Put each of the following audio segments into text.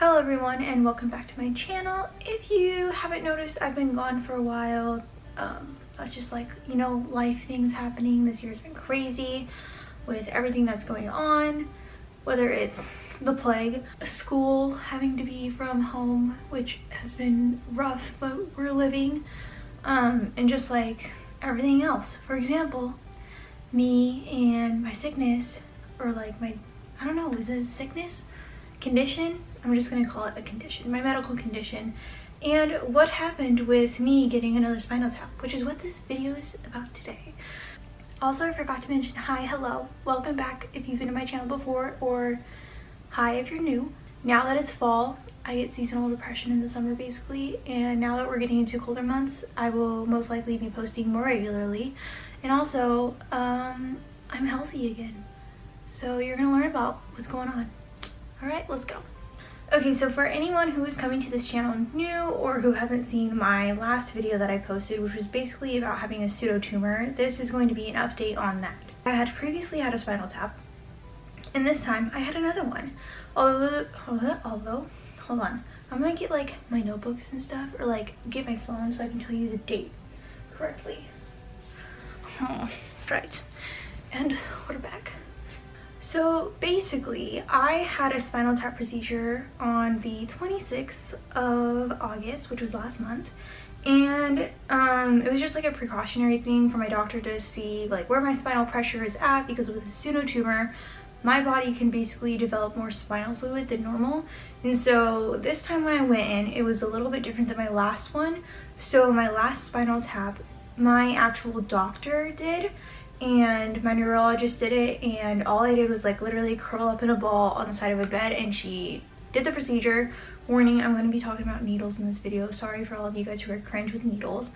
Hello everyone and welcome back to my channel. If you haven't noticed, I've been gone for a while. That's just like, you know, life things happening. This year's been crazy with everything that's going on, whether it's the plague, school having to be from home, which has been rough, but we're living, and just like everything else. For example, me and my sickness, or like my, I don't know, is it a sickness? Condition? I'm just gonna call it a condition, my medical condition, and what happened with me getting another spinal tap, which is what this video is about today. Also, I forgot to mention hi, hello, welcome back if you've been to my channel before, or hi if you're new. Now that it's fall, I get seasonal depression in the summer basically, and now that we're getting into colder months, I will most likely be posting more regularly. And also, I'm healthy again, so you're gonna learn about what's going on. Alright, let's go. Okay, so for anyone who is coming to this channel new or who hasn't seen my last video that I posted, which was basically about having a pseudotumor, this is going to be an update on that. I had previously had a spinal tap, and this time I had another one. Although, hold on. I'm gonna get like my notebooks and stuff, or like get my phone so I can tell you the dates correctly. Oh, right. And we're back. So basically, I had a spinal tap procedure on the 26th of August, which was last month, and it was just like a precautionary thing for my doctor to see like where my spinal pressure is at, because with a pseudotumor, my body can basically develop more spinal fluid than normal. And so this time when I went in, it was a little bit different than my last one. So my last spinal tap, my actual doctor did, and my neurologist did it, and all I did was like literally curl up in a ball on the side of a bed, and she did the procedure. Warning, I'm going to be talking about needles in this video. Sorry for all of you guys who are cringe with needles.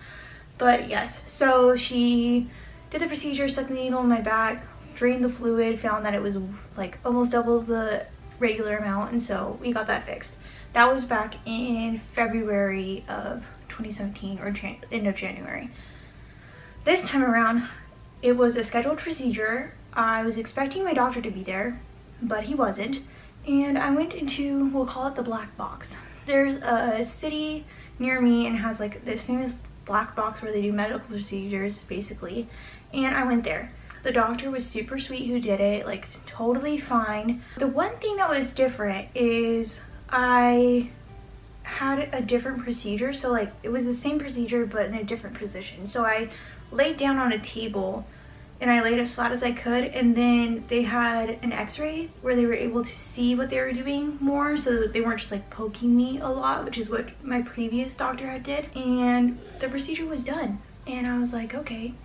But yes, so she did the procedure, stuck the needle in my back, drained the fluid, found that it was like almost double the regular amount, and so we got that fixed. That was back in February of 2017 or end of January. This time around, it was a scheduled procedure. I was expecting my doctor to be there, but he wasn't. And I went into, we'll call it the black box. There's a city near me and has like this famous black box where they do medical procedures basically. And I went there. The doctor was super sweet who did it, like totally fine. The one thing that was different is I had a different procedure. So like it was the same procedure but in a different position. So I laid down on a table and I laid as flat as I could, and then they had an x-ray where they were able to see what they were doing more, so that they weren't just like poking me a lot, which is what my previous doctor had did. And the procedure was done, and I was like, okay,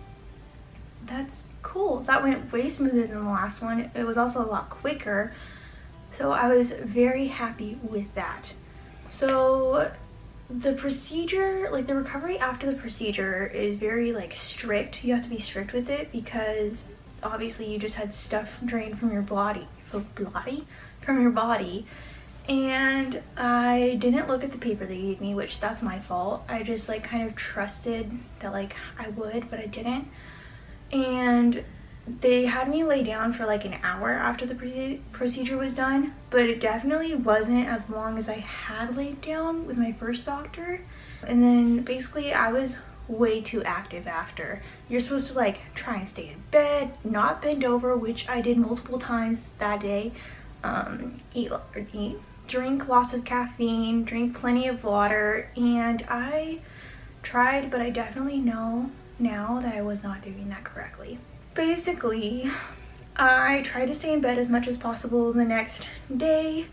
that's cool. That went way smoother than the last one. It was also a lot quicker, so I was very happy with that. So the procedure, like the recovery after the procedure, is very like strict. You have to be strict with it because obviously you just had stuff drained from your body, and I didn't look at the paper they gave me, which that's my fault. I just like kind of trusted that like I would, but I didn't. And they had me lay down for like an hour after the procedure was done, but it definitely wasn't as long as I had laid down with my first doctor. And then basically I was way too active after. You're supposed to like try and stay in bed, not bend over, which I did multiple times that day. Drink lots of caffeine, drink plenty of water, and I tried, but I definitely know now that I was not doing that correctly. Basically, I tried to stay in bed as much as possible the next day,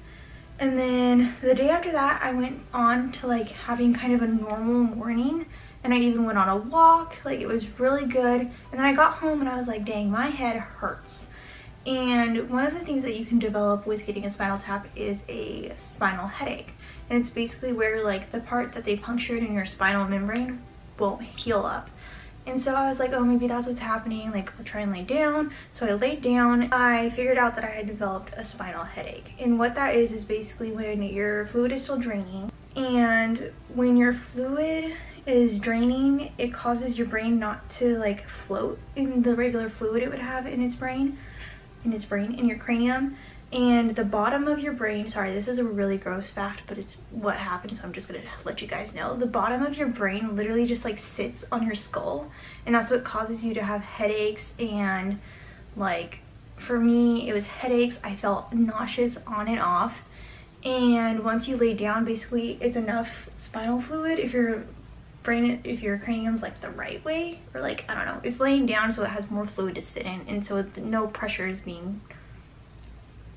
and then the day after that I went on to like having kind of a normal morning, and I even went on a walk. Like it was really good. And then I got home and I was like, dang, my head hurts. And one of the things that you can develop with getting a spinal tap is a spinal headache, and it's basically where like the part that they punctured in your spinal membrane won't heal up. And so I was like, oh, maybe that's what's happening, like I'll try and lay down. So I laid down. I figured out that I had developed a spinal headache, and what that is basically when your fluid is still draining, and when your fluid is draining, it causes your brain not to like float in the regular fluid it would have in its brain, in your cranium. And the bottom of your brain, sorry, this is a really gross fact, but it's what happened, so I'm just gonna let you guys know. The bottom of your brain literally just like sits on your skull, and that's what causes you to have headaches. And like for me, it was headaches. I felt nauseous on and off. And once you lay down, basically it's enough spinal fluid if your cranium's like the right way, or like, I don't know, it's laying down so it has more fluid to sit in, and so no pressure is being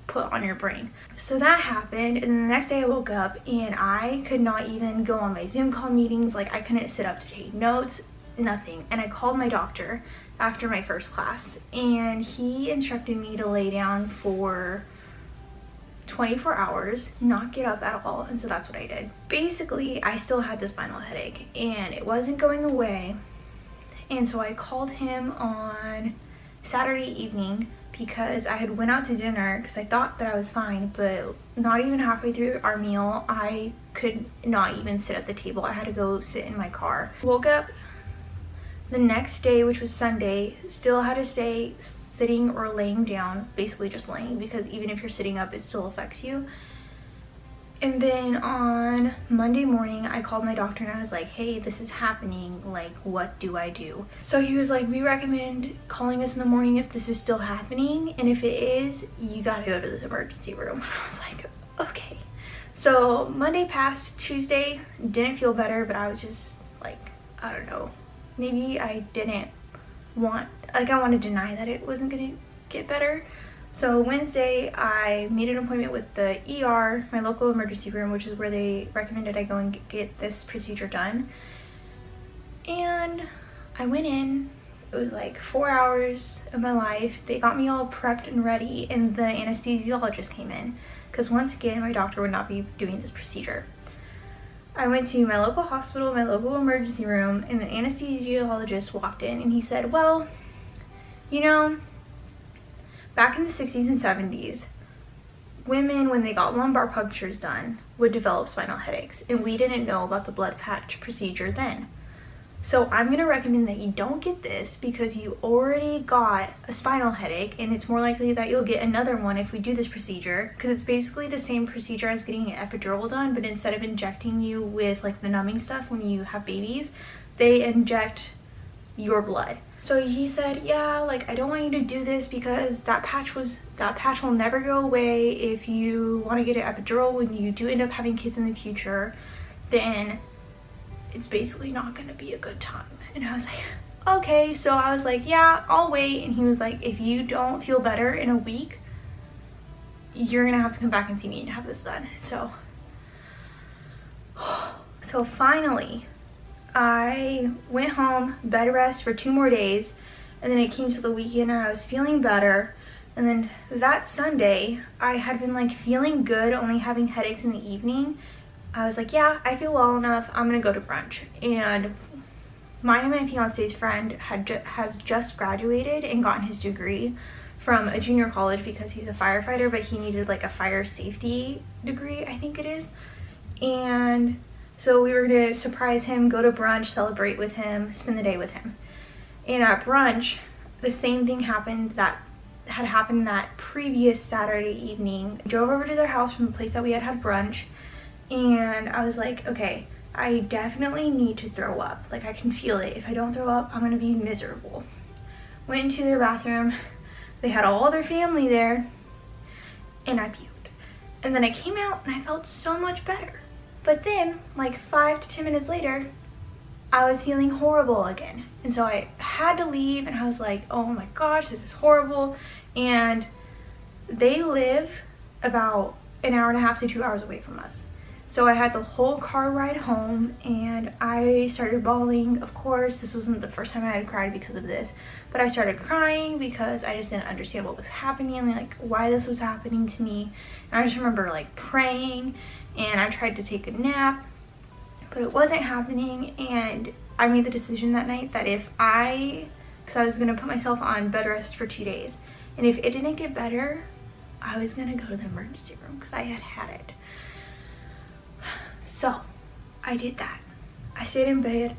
put on your brain. So that happened, and then the next day I woke up and I could not even go on my Zoom call meetings. Like, I couldn't sit up to take notes, nothing. And I called my doctor after my first class, and he instructed me to lay down for 24 hours, not get up at all. And so that's what I did. Basically, I still had the spinal headache and it wasn't going away. And so I called him on Saturday evening because I had went out to dinner because I thought that I was fine, but not even halfway through our meal, I could not even sit at the table. I had to go sit in my car. Woke up the next day, which was Sunday, still had to stay sitting or laying down, basically just laying, because even if you're sitting up, it still affects you. And then on Monday morning, I called my doctor and I was like, hey, this is happening, like, what do I do? So he was like, we recommend calling us in the morning if this is still happening, and if it is, you gotta go to the emergency room. And I was like, okay. So Monday passed, Tuesday, didn't feel better, but I was just like, I don't know, maybe I didn't want, like, I want to deny that it wasn't gonna get better. So Wednesday, I made an appointment with the ER, my local emergency room, which is where they recommended I go and get this procedure done. And I went in. It was like 4 hours of my life. They got me all prepped and ready, and the anesthesiologist came in because once again, my doctor would not be doing this procedure. I went to my local hospital, my local emergency room, and the anesthesiologist walked in and he said, well, you know, back in the 60s and 70s, women, when they got lumbar punctures done, would develop spinal headaches, and we didn't know about the blood patch procedure then. So I'm going to recommend that you don't get this because you already got a spinal headache, and it's more likely that you'll get another one if we do this procedure, because it's basically the same procedure as getting an epidural done, but instead of injecting you with like the numbing stuff when you have babies, they inject your blood. So he said, yeah, like, I don't want you to do this because that patch will never go away. If you want to get an epidural when you do end up having kids in the future, then it's basically not going to be a good time. And I was like, okay. So I was like, yeah, I'll wait. And he was like, if you don't feel better in a week, you're going to have to come back and see me and have this done. So finally, I went home, bed rest for 2 more days, and then it came to the weekend and I was feeling better. And then that Sunday, I had been like feeling good, only having headaches in the evening. I was like, yeah, I feel well enough, I'm gonna go to brunch. And mine and my fiance's friend has just graduated and gotten his degree from a junior college because he's a firefighter, but he needed like a fire safety degree, I think it is. And so we were gonna surprise him, go to brunch, celebrate with him, spend the day with him. And at brunch, the same thing happened that had happened that previous Saturday evening. I drove over to their house from the place that we had brunch, and I was like, okay, I definitely need to throw up. Like, I can feel it. If I don't throw up, I'm gonna be miserable. Went into their bathroom. They had all their family there, and I puked. And then I came out and I felt so much better. But then, like 5 to 10 minutes later, I was feeling horrible again. And so I had to leave, and I was like, oh my gosh, this is horrible. And they live about an hour and a half to 2 hours away from us. So I had the whole car ride home, and I started bawling. Of course, this wasn't the first time I had cried because of this, but I started crying because I just didn't understand what was happening, like why this was happening to me. And I just remember like praying, and I tried to take a nap, but it wasn't happening. And I made the decision that night that because I was gonna put myself on bed rest for 2 days, and if it didn't get better, I was gonna go to the emergency room because I had it. So I did that. I stayed in bed.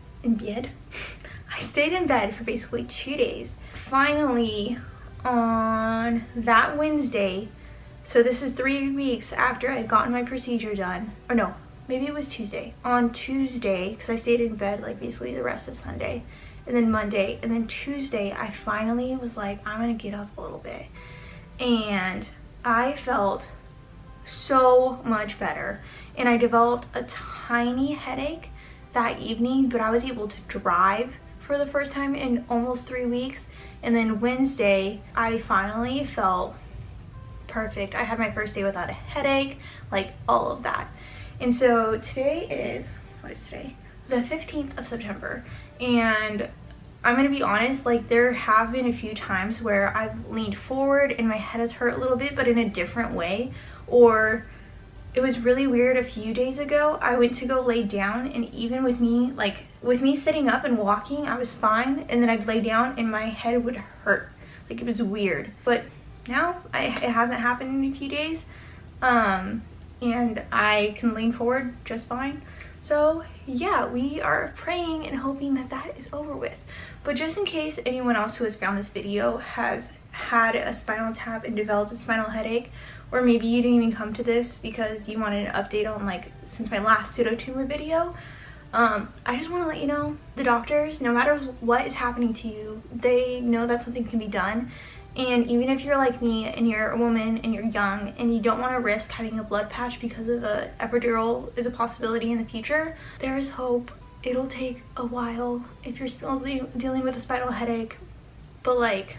I stayed in bed for basically 2 days. Finally, on that Wednesday, So this is 3 weeks after I'd gotten my procedure done. Or no, maybe it was Tuesday. On Tuesday, because I stayed in bed like basically the rest of Sunday, and then Monday, and then Tuesday, I finally was like, I'm gonna get up a little bit. And I felt so much better. And I developed a tiny headache that evening, but I was able to drive for the first time in almost 3 weeks. And then Wednesday, I finally felt perfect. I had my first day without a headache, like all of that. And so today is, what is today? The 15th of September. And I'm gonna be honest, like there have been a few times where I've leaned forward and my head has hurt a little bit, but in a different way. Or it was really weird a few days ago, I went to go lay down, and even with me sitting up and walking, I was fine, and then I'd lay down and my head would hurt. Like it was weird. But now it hasn't happened in a few days, and I can lean forward just fine. So yeah, we are praying and hoping that that is over with. But just in case anyone else who has found this video has had a spinal tap and developed a spinal headache, or maybe you didn't even come to this because you wanted an update on like since my last pseudotumor video, I just want to let you know, the doctors, no matter what is happening to you, they know that something can be done. And even if you're like me and you're a woman and you're young and you don't want to risk having a blood patch because of a epidural is a possibility in the future, there is hope. It'll take a while if you're still dealing with a spinal headache, but like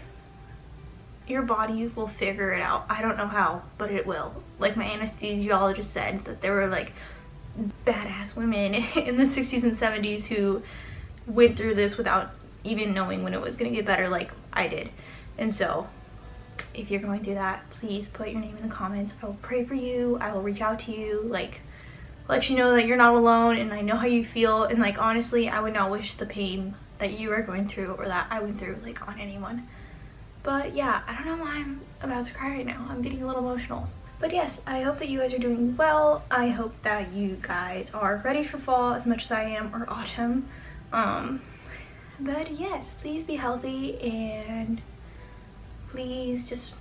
your body will figure it out. I don't know how, but it will. Like my anesthesiologist said that there were like badass women in the 60s and 70s who went through this without even knowing when it was going to get better like I did. And so if you're going through that, please put your name in the comments. I will pray for you. I will reach out to you, like let you know that you're not alone and I know how you feel. And like honestly, I would not wish the pain that you are going through or that I went through like on anyone. But yeah, I don't know why I'm about to cry right now. I'm getting a little emotional. But yes, I hope that you guys are doing well. I hope that you guys are ready for fall as much as I am, or autumn. But yes, please be healthy and please just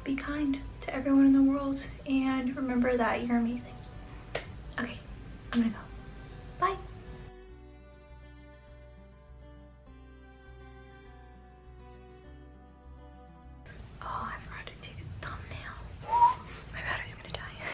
be kind to everyone in the world and remember that you're amazing. Okay, I'm gonna go.